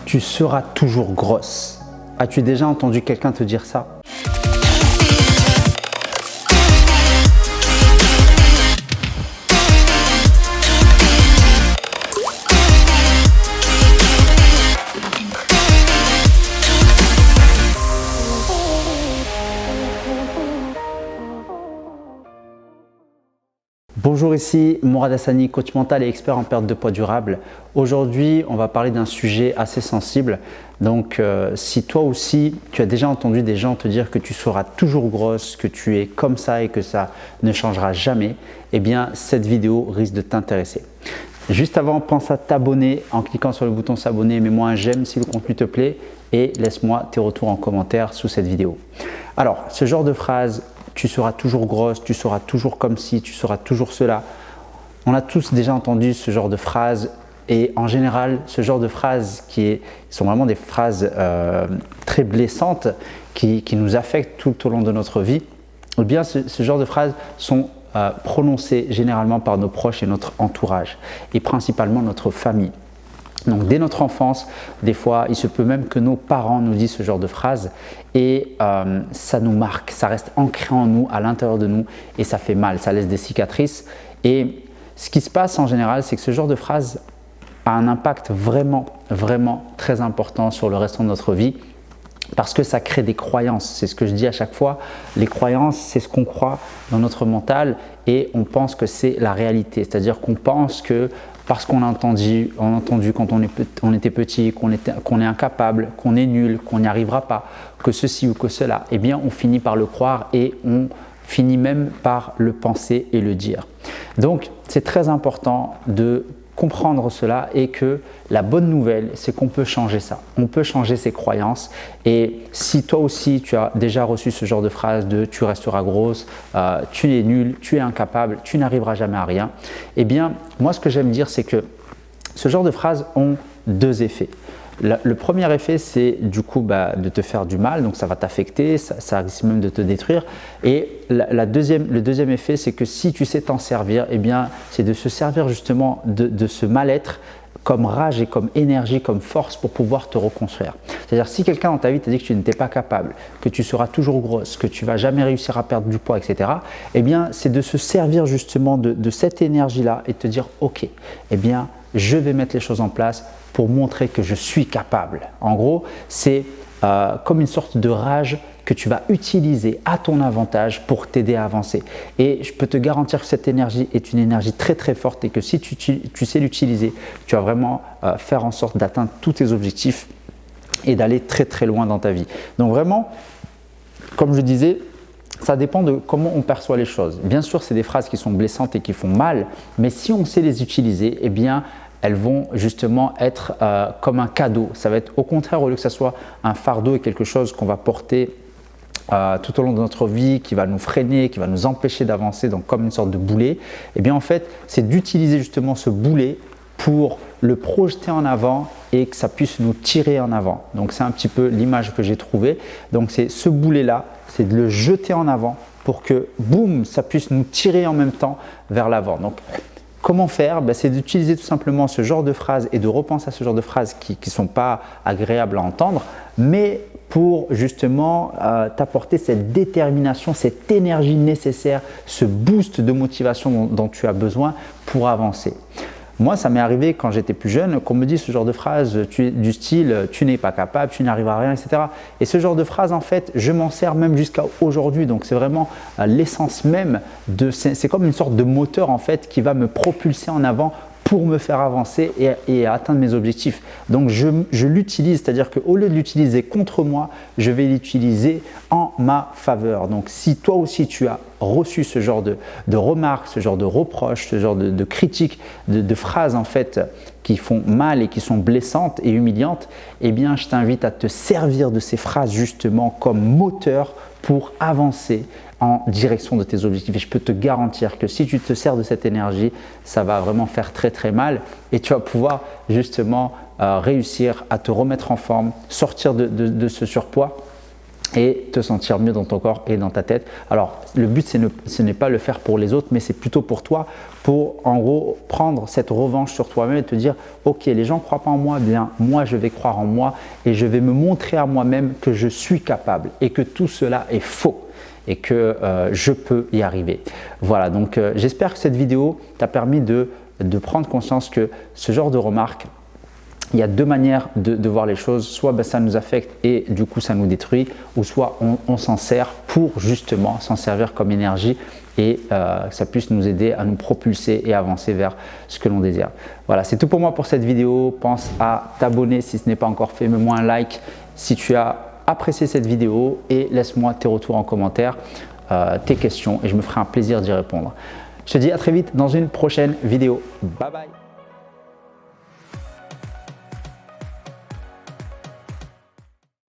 Tu seras toujours grosse. As-tu déjà entendu quelqu'un te dire ça? Bonjour, ici Mourad Hassani, coach mental et expert en perte de poids durable. Aujourd'hui, on va parler d'un sujet assez sensible. Donc, si toi aussi, tu as déjà entendu des gens te dire que tu seras toujours grosse, que tu es comme ça et que ça ne changera jamais, eh bien, cette vidéo risque de t'intéresser. Juste avant, pense à t'abonner en cliquant sur le bouton s'abonner, mets-moi un j'aime si le contenu te plaît et laisse-moi tes retours en commentaire sous cette vidéo. Alors, ce genre de phrase, tu seras toujours grosse, tu seras toujours comme ci, tu seras toujours cela. On a tous déjà entendu ce genre de phrases et en général, ce genre de phrases sont vraiment des phrases très blessantes qui nous affectent tout au long de notre vie. Eh bien, ce genre de phrases sont prononcées généralement par nos proches et notre entourage et principalement notre famille. Donc dès notre enfance, des fois, il se peut même que nos parents nous disent ce genre de phrases et ça nous marque, ça reste ancré en nous, à l'intérieur de nous et ça fait mal, ça laisse des cicatrices. Et ce qui se passe en général, c'est que ce genre de phrase a un impact vraiment très important sur le restant de notre vie parce que ça crée des croyances. C'est ce que je dis à chaque fois, les croyances, c'est ce qu'on croit dans notre mental et on pense que c'est la réalité. C'est-à-dire qu'on pense que parce qu'on a entendu quand on était petit, qu'on est incapable, qu'on est nul, qu'on n'y arrivera pas, que ceci ou que cela, eh bien on finit par le croire et on finit même par le penser et le dire. Donc c'est très important de comprendre cela et que la bonne nouvelle, c'est qu'on peut changer ça. On peut changer ses croyances et si toi aussi tu as déjà reçu ce genre de phrase de tu resteras grosse, tu es nul, tu es incapable, tu n'arriveras jamais à rien, eh bien moi ce que j'aime dire c'est que ce genre de phrases ont deux effets. Le premier effet, c'est du coup de te faire du mal, donc ça va t'affecter, ça risque même de te détruire. Et le deuxième effet, c'est que si tu sais t'en servir, eh bien, c'est de se servir justement de ce mal-être comme rage et comme énergie, comme force pour pouvoir te reconstruire. C'est-à-dire si quelqu'un dans ta vie t'a dit que tu n'étais pas capable, que tu seras toujours grosse, que tu ne vas jamais réussir à perdre du poids, etc., eh bien, c'est de se servir justement de cette énergie-là et de te dire « Ok, eh bien, je vais mettre les choses en place pour montrer que je suis capable. » En gros, c'est comme une sorte de rage que tu vas utiliser à ton avantage pour t'aider à avancer. Et je peux te garantir que cette énergie est une énergie très forte et que si tu sais l'utiliser, tu vas vraiment faire en sorte d'atteindre tous tes objectifs et d'aller très loin dans ta vie. Donc vraiment, comme je disais, ça dépend de comment on perçoit les choses. Bien sûr, c'est des phrases qui sont blessantes et qui font mal, mais si on sait les utiliser, eh bien, elles vont justement être comme un cadeau. Ça va être au contraire, au lieu que ça soit un fardeau et quelque chose qu'on va porter tout au long de notre vie, qui va nous freiner, qui va nous empêcher d'avancer, donc comme une sorte de boulet, eh bien en fait, c'est d'utiliser justement ce boulet pour le projeter en avant et que ça puisse nous tirer en avant. Donc c'est un petit peu l'image que j'ai trouvée. Donc c'est ce boulet-là, c'est de le jeter en avant pour que, boum, ça puisse nous tirer en même temps vers l'avant. Donc comment faire? C'est d'utiliser tout simplement ce genre de phrases et de repenser à ce genre de phrases qui ne sont pas agréables à entendre, mais pour justement t'apporter cette détermination, cette énergie nécessaire, ce boost de motivation dont tu as besoin pour avancer. Moi, ça m'est arrivé quand j'étais plus jeune qu'on me dise ce genre de phrase du style « tu n'es pas capable, tu n'arriveras à rien », etc. Et ce genre de phrase, en fait, je m'en sers même jusqu'à aujourd'hui. Donc, c'est vraiment l'essence même c'est comme une sorte de moteur en fait qui va me propulser en avant pour me faire avancer et atteindre mes objectifs. Donc, je l'utilise, c'est-à-dire qu'au lieu de l'utiliser contre moi, je vais l'utiliser en ma faveur. Donc, si toi aussi tu as reçu ce genre de remarques, ce genre de reproches, ce genre de critiques, de phrases en fait qui font mal et qui sont blessantes et humiliantes, eh bien, je t'invite à te servir de ces phrases justement comme moteur pour avancer en direction de tes objectifs. Et je peux te garantir que si tu te sers de cette énergie, ça va vraiment faire très mal et tu vas pouvoir justement réussir à te remettre en forme, sortir de ce surpoids et te sentir mieux dans ton corps et dans ta tête. Alors, le but, ce n'est pas le faire pour les autres, mais c'est plutôt pour toi, pour en gros prendre cette revanche sur toi-même et te dire « Ok, les gens ne croient pas en moi, bien moi je vais croire en moi et je vais me montrer à moi-même que je suis capable et que tout cela est faux. » et que je peux y arriver. Voilà, donc j'espère que cette vidéo t'a permis de prendre conscience que ce genre de remarques, il y a deux manières de voir les choses. Soit ça nous affecte et du coup ça nous détruit, ou soit on s'en sert pour justement s'en servir comme énergie et ça puisse nous aider à nous propulser et avancer vers ce que l'on désire. Voilà, c'est tout pour moi pour cette vidéo. Pense à t'abonner si ce n'est pas encore fait. Mets-moi un like si tu as apprécié cette vidéo et laisse-moi tes retours en commentaire, tes questions et je me ferai un plaisir d'y répondre. Je te dis à très vite dans une prochaine vidéo. Bye bye.